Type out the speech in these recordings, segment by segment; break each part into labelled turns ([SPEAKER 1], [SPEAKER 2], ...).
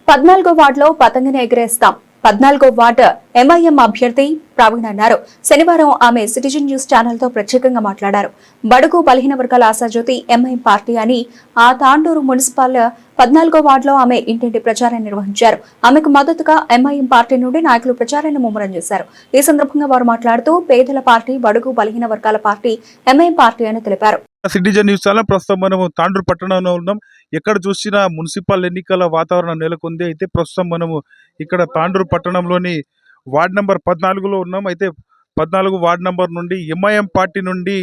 [SPEAKER 1] 14వ వార్డులో పతంగిని ఎగరేస్తాం. 14వ ward MIM అభ్యర్థి ప్రవీణ్ అన్నారు. శనివారం ఆమె సిటిజన్ న్యూస్ ఛానల్ తో ప్రత్యేకంగా మాట్లాడారు. బడుగు బలహీన వర్గాల ఆశాజ్యోతి ఎంఐఎం పార్టీ అని ఆ తాండూరు మున్సిపల్ 14వ వార్డులో ఆమె ఇంటింటి ప్రచారం నిర్వహించారు. ఆమెకు మద్దతుగా ఎంఐఎం పార్టీ నుండి నాయకులు ప్రచారాన్ని ముమ్మరం చేశారు. ఈ సందర్భంగా వారు మాట్లాడుతూ పేదల పార్టీ, బడుగు బలహీన వర్గాల పార్టీ ఎంఐఎం పార్టీ అని తెలిపారు.
[SPEAKER 2] సిటిజన్ న్యూస్ ఛానల్ ప్రస్తుతం మనము తాండూరు పట్టణంలో ఉన్నాం. ఎక్కడ చూసినా మున్సిపల్ ఎన్నికల వాతావరణం నెలకొంది. అయితే ప్రస్తుతం మనము ఇక్కడ తాండూరు పట్టణంలోని వార్డు నంబర్ 14లో ఉన్నాం. అయితే 14 వార్డు నంబర్ నుండి ఎంఐఎం పార్టీ నుండి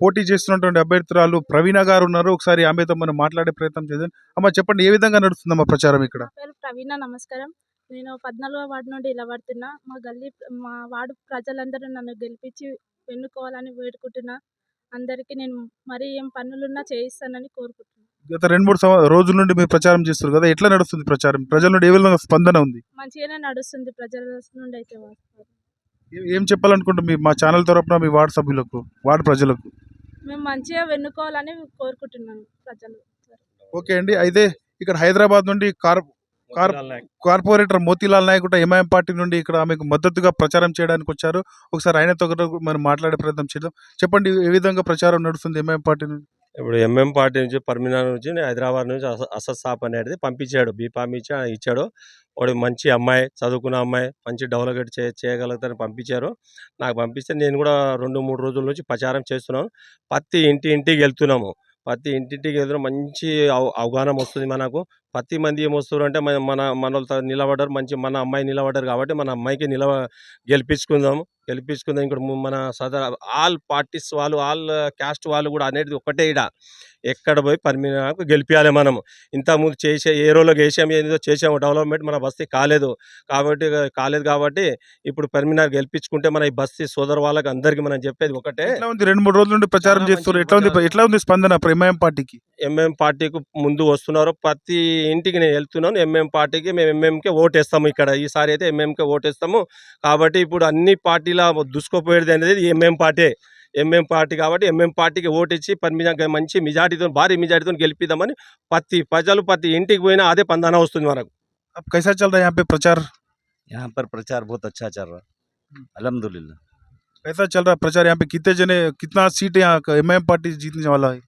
[SPEAKER 2] పోటీ చేస్తున్నటువంటి అభ్యర్థురాలు ప్రవీణ గారు ఉన్నారు. ఒకసారి ఆమెతో మనం మాట్లాడే ప్రయత్నం చేద్దాం. అమ్మ, చెప్పండి, ఏ విధంగా నడుస్తుందమ్మా ప్రచారం ఇక్కడ?
[SPEAKER 3] పేరు ప్రవీణ. నమస్కారం. నేను 14వ వార్డు నుండి ఇలా పడుతున్నా. మా వార్డు ప్రజలందరూ నన్ను గెలిపించి ఎన్నుకోవాలని వేడుకుంటున్నా. అందరికీ నేను మరి ఏం పనులున్నా చేయిస్తానని కోరుకుంటున్నాను.
[SPEAKER 2] గత 2-3 రోజుల నుండి మీరు ప్రచారం చేస్తారు కదా, ఎట్లా నడుస్తుంది ప్రచారం? ప్రజల నుండి ఏ విధంగా స్పందన ఉంది?
[SPEAKER 3] మంచిగానే నడుస్తుంది. ప్రజల నుండి అయితే
[SPEAKER 2] ఏం చెప్పాలనుకుంటే మా ఛానల్ తరపున మీ వార్డు సభ్యులకు, వార్డు ప్రజలకు?
[SPEAKER 3] మేము మంచిగా ఎన్నుకోవాలని కోరుకుంటున్నాను ప్రజలు.
[SPEAKER 2] ఓకే అండి. అయితే ఇక్కడ హైదరాబాద్ నుండి కార్పొరేటర్ మోతీలాల్ నాయక్ కూడా ఎంఐఎం పార్టీ నుండి ఇక్కడ ఆమెకు మద్దతుగా ప్రచారం చేయడానికి వచ్చారు. ఒకసారి ఆయనతో మనం మాట్లాడే ప్రయత్నం చేద్దాం. చెప్పండి, ఏ విధంగా ప్రచారం నడుస్తుంది ఎంఐఎం పార్టీ నుండి?
[SPEAKER 4] ఇప్పుడు ఎంఎం పార్టీ నుంచి పర్మినా నుంచి హైదరాబాద్ నుంచి అసద్ సాబ్ అనేది పంపించాడు. బీఫామ్ ఇచ్చాడు. వాడు మంచి అమ్మాయి, చదువుకున్న అమ్మాయి, మంచి డెవలప్మెంట్ చేయగలుగుతారని పంపించారు. నాకు పంపిస్తే నేను కూడా 2-3 రోజుల నుంచి ప్రచారం చేస్తున్నాను. ప్రతి ఇంటికి వెళ్తున్నాము. ప్రతి ఇంటింటికి వెళ్తున్నాం. మంచి అవగాహన వస్తుంది మనకు. ప్రతి మంది ఏమొస్తారు అంటే మన వాళ్ళతో నిలబడ్డారు, మంచి మన అమ్మాయి నిలబడ్డారు కాబట్టి మన అమ్మాయికి గెలిపించుకుందాం. ఇక్కడ మన ఆల్ పార్టీస్ వాళ్ళు, ఆల్ క్యాస్ట్ వాళ్ళు కూడా అనేది ఒకటే. ఎక్కడ పోయి పర్మినాకు గెలిపించాలి మనము. ఇంతకుముందు ఏ రోజులో ఏదో చేసాము, డెవలప్మెంట్ మన బస్తీ కాలేదు కాబట్టి ఇప్పుడు పర్మినా గెలిపించుకుంటే మన ఈ బస్తీ సోదరు వాళ్ళకి అందరికీ మనం చెప్పేది ఒకటే.
[SPEAKER 2] 2-3 రోజుల నుండి ప్రచారం చేస్తారు. ఎట్లా ఉంది స్పందన ఎంఐఎం పార్టీకి?
[SPEAKER 4] ఎంఎం పార్టీకి ముందు వస్తున్నారు. ప్రతి ఇంటికి నేను వెళ్తున్నాను. ఎంఎం పార్టీకి మేము ఎంఎంకే ఓటేస్తాము. ఇక్కడ ఈసారి అయితే ఎంఎంకే ఓటేస్తాము. కాబట్టి ఇప్పుడు అన్ని పార్టీల దుసుకోపోయేది అనేది ఎంఎం పార్టీ కాబట్టి ఎంఎం పార్టీకి ఓటిచ్చి మంచి మెజార్టీతో, భారీ మెజార్టీతో గెలిపిద్దామని ప్రతి ఇంటికి పోయినా అదే పందాన వస్తుంది మనకు.
[SPEAKER 2] कैसा चल रहा है यहाँ पे प्रचार?
[SPEAKER 5] यहाँ पर प्रचार बहुत अच्छा चल रहा है, अल्हम्दुलिल्लाह।
[SPEAKER 2] कैसा चल रहा है प्रचार? यहाँ पे कितना सीट यहाँ एमआईएम पार्टी जीतने वाला है?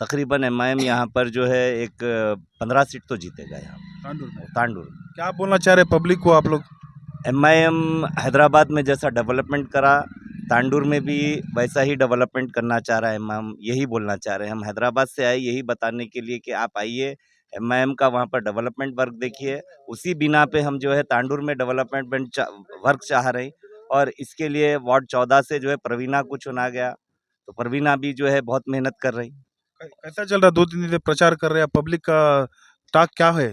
[SPEAKER 5] तकरीबन एमआईएम यहाँ पर जो है एक 15 सीट तो जीतेगा यहाँ तांडूर।
[SPEAKER 2] क्या बोलना चाह रहे पब्लिक को आप लोग?
[SPEAKER 5] एमआईएम हैदराबाद में जैसा डेवलपमेंट करा, तांडूर में भी वैसा ही डेवलपमेंट करना चाह रहा है। हम यही बोलना चाह रहे हैं। हम हैदराबाद से आए यही बताने के लिए कि आप आइए, एमआईएम का वहाँ पर डेवलपमेंट वर्क देखिए। उसी बिना पे हम जो है तांडूर में डेवलपमेंट वर्क चाह रहे हैं। और इसके लिए वार्ड 14 से जो है प्रवीणा को चुना गया, तो प्रवीणा भी जो है बहुत मेहनत कर रही।
[SPEAKER 2] कैसा चल रहा? 2-3 दिन से प्रचार कर रहे हैं, पब्लिक का टाक क्या है?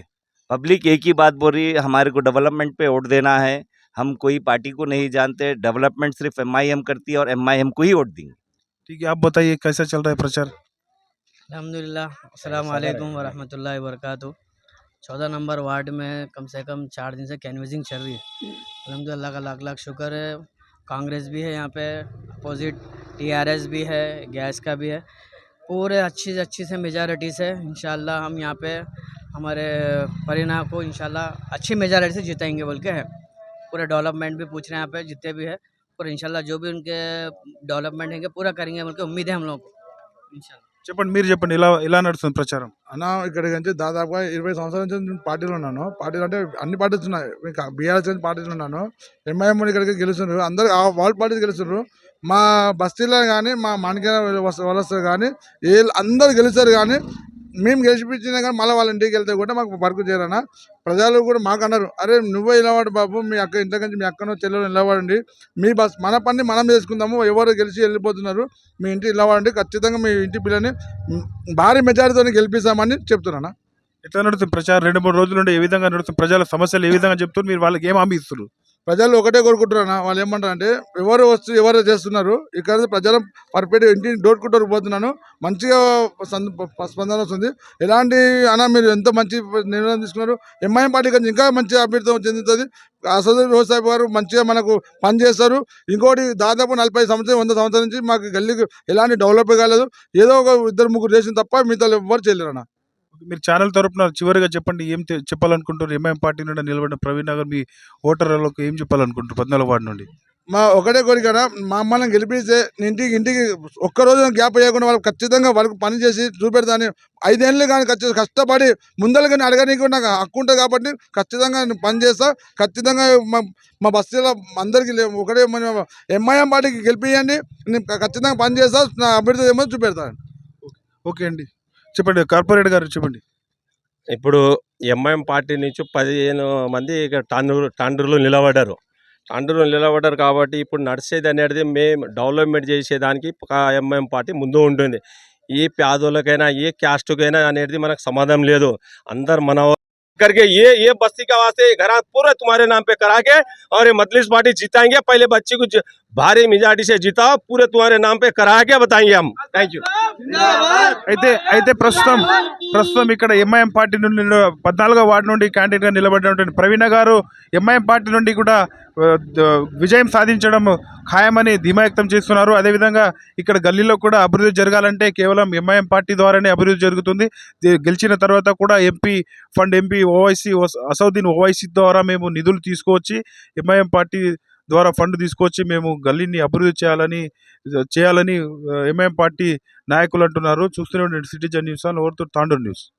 [SPEAKER 5] पब्लिक एक ही बात बोल रही है, हमारे को डेवलपमेंट पे वोट देना है। हम कोई पार्टी को नहीं जानते, डेवलपमेंट सिर्फ एमआईएम करती है और एमआईएम को ही वोट देंगे।
[SPEAKER 2] ठीक है, आप बताइए कैसा चल रहा है प्रचार?
[SPEAKER 6] अल्हम्दुलिल्लाह, अस्सलाम वालेकुम वरहमतुल्लाहि वबरकातुहू। 14 नंबर वार्ड में कम से कम 4 दिन से कैनवसिंग चल रही है। अल्हम्दुलिल्लाह का लाख लाख शुक्र है। कांग्रेस भी है यहाँ पे, अपोजिट टीआरएस भी है, गैस का भी है। पूरे अच्छी से मेजॉरिटी से इंशाल्लाह हम यहाँ पे हमारे परिणाम को इंशाल्लाह अच्छी मेजॉरिटी से जिताएंगे बोल के है। पूरे डेवलपमेंट भी पूछ रहे हैं यहाँ पे जितने भी है, और इंशाल्लाह जो भी उनके डेवलपमेंट है पूरा करेंगे बोल के उम्मीद है हम लोग को इंशाल्लाह।
[SPEAKER 2] చెప్పండి, మీరు చెప్పండి, ఎలా నడుస్తుంది ప్రచారం?
[SPEAKER 7] అన్న, ఇక్కడికి నుంచి దాదాపుగా 20 సంవత్సరాల నుంచి నేను పార్టీలో ఉన్నాను. పార్టీలు అంటే అన్ని పార్టీస్ ఉన్నాయి. ఇంకా బీఆర్ఎస్ నుంచి పార్టీలో ఉన్నాను. ఎంఐఎం ఇక్కడికి గెలుస్తున్నారు. అందరు వాళ్ళ పార్టీస్ గెలుస్తున్నారు. మా బస్తీలో కానీ మా మాణిక్య వలస కానీ అందరు గెలుస్తారు. కానీ మేము గెలిచిపించినా కానీ మళ్ళీ వాళ్ళ ఇంటికి వెళ్తే కూడా మాకు వర్క్ చేయాలన్నా. ప్రజలు కూడా మాకు అన్నారు, అరే నువ్వే నిలబడు బాబు, మీ అక్క ఇంట్లో నుంచి మీ అక్కనో చెల్లెలు నిలబడండి, మీ మన పని మనం చేసుకుందాము, ఎవరు గెలిచి వెళ్ళిపోతున్నారు, మీ ఇంటికి నిలబడండి, ఖచ్చితంగా మీ ఇంటి పిల్లని భారీ మెజారిటీతో గెలిపిస్తామని చెప్తున్నా.
[SPEAKER 2] ఎట్లా నడుస్తుంది ప్రచారం? 2-3 రోజుల నుండి ఏ విధంగా నడుస్తుంది? ప్రజల సమస్యలు ఏ విధంగా చెప్తున్నారు? మీరు వాళ్ళకి ఏం హామీ ఇస్తున్నారు?
[SPEAKER 7] ప్రజలు ఒకటే కోరుకుంటున్నా. వాళ్ళు ఏమంటారు అంటే ఎవరు చేస్తున్నారు, ఇక్కడ ప్రజలు పర్ఫెక్ట్ ఇంటిని డోర్ టు డోర్ పోతున్నాను, మంచిగా స్పందన వస్తుంది. ఎలాంటి అన్న మీరు ఎంతో మంచి నిర్ణయం తీసుకున్నారు. ఎంఐఎం పార్టీ కానీ ఇంకా మంచి అభ్యర్థం చెందుతుంది. అసలు వ్యవసాయ గారు మంచిగా మనకు పనిచేస్తారు. ఇంకోటి దాదాపు 40 సంవత్సరాలు 100 సంవత్సరాల నుంచి మాకు గల్లీకి ఎలాంటి డెవలప్ కాలేదు. ఏదో ఒక 2-3 చేసిన తప్ప మిగతా ఎవ్వరు చేయలేరు అన్న.
[SPEAKER 2] మీరు ఛానల్ తరపున చివరిగా చెప్పండి, ఏం చెప్పాలనుకుంటారు? ఎంఐఎం పార్టీ నుండి నిలబడిన ప్రవీణ్ నగర్ మీ ఓటర్లకు ఏం చెప్పాలనుకుంటారు 14 వార్డు నుండి?
[SPEAKER 7] మా ఒకటే కోరిక మా అమ్మని గెలిపిస్తే ఇంటికి ఒక్కరోజు గ్యాప్ చేయకుండా వాళ్ళకి ఖచ్చితంగా వాళ్ళకి పని చేసి చూపెడతాను. 5 ఏళ్ళు కానీ ఖచ్చితంగా కష్టపడి ముందలు కానీ అడగనీకి నాకు హక్కు ఉంటుంది కాబట్టి ఖచ్చితంగా నేను పని చేస్తా. ఖచ్చితంగా మా బస్తీలో అందరికీ ఒకటే ఎంఐఎం పార్టీకి గెలిపియండి, నేను ఖచ్చితంగా పని చేస్తా, నా అభివృద్ధి ఏమో చూపెడతాను.
[SPEAKER 2] ఓకే అండి, చెప్పండి కార్పొరేటర్ గారు చెప్పండి.
[SPEAKER 4] ఇప్పుడు ఎంఐఎం పార్టీ నుంచి 15 మంది ఇక టాండూరులో నిలబడ్డారు. కాబట్టి ఇప్పుడు నడిచేది అనేది మేము డెవలప్మెంట్ చేసేదానికి ఎంఐఎం పార్టీ ముందు ఉంటుంది. ఏ పేదోళ్ళకైనా ఏ క్యాస్ట్కైనా అనేది మనకు సమాధానం లేదు. అందరు మన करके ये बस्ती का वास्ते घर पूरा तुम्हारे नाम पे करा के और ये मजलिस पार्टी जिताएंगे. पहले बच्चे को भारी मेजॉरिटी से जिताओ, पूरे तुम्हारे नाम पे करा के बताएंगे हम. Thank you.
[SPEAKER 2] అయితే ప్రస్తుతం ఇక్కడ ఎంఐఎం పార్టీ నుండి 14వ వార్డు నుండి క్యాండిడేట్ గా నిలబడినటువంటి ప్రవీణ గారు ఎంఐఎం పార్టీ నుండి కూడా విజయం సాధించడం ఖాయమని ధీమా వ్యక్తం చేస్తున్నారు. అదేవిధంగా ఇక్కడ గల్లీలో కూడా అభివృద్ధి జరగాలంటే కేవలం ఎంఐఎం పార్టీ ద్వారానే అభివృద్ధి జరుగుతుంది. గెలిచిన తర్వాత కూడా ఎంపీ ఓవైసీ అసౌద్దీన్ ఓవైసీ ద్వారా మేము నిధులు తీసుకువచ్చి ఎంఐఎం పార్టీ ద్వారా ఫండ్ తీసుకొచ్చి మేము గల్లీని అభివృద్ధి చేయాలని ఎంఐఎం పార్టీ నాయకులు అంటున్నారు. చూస్తూనే ఉండండి సిటిజన్ న్యూస్ ఆన్ ఓవర్తో తాండూరు న్యూస్.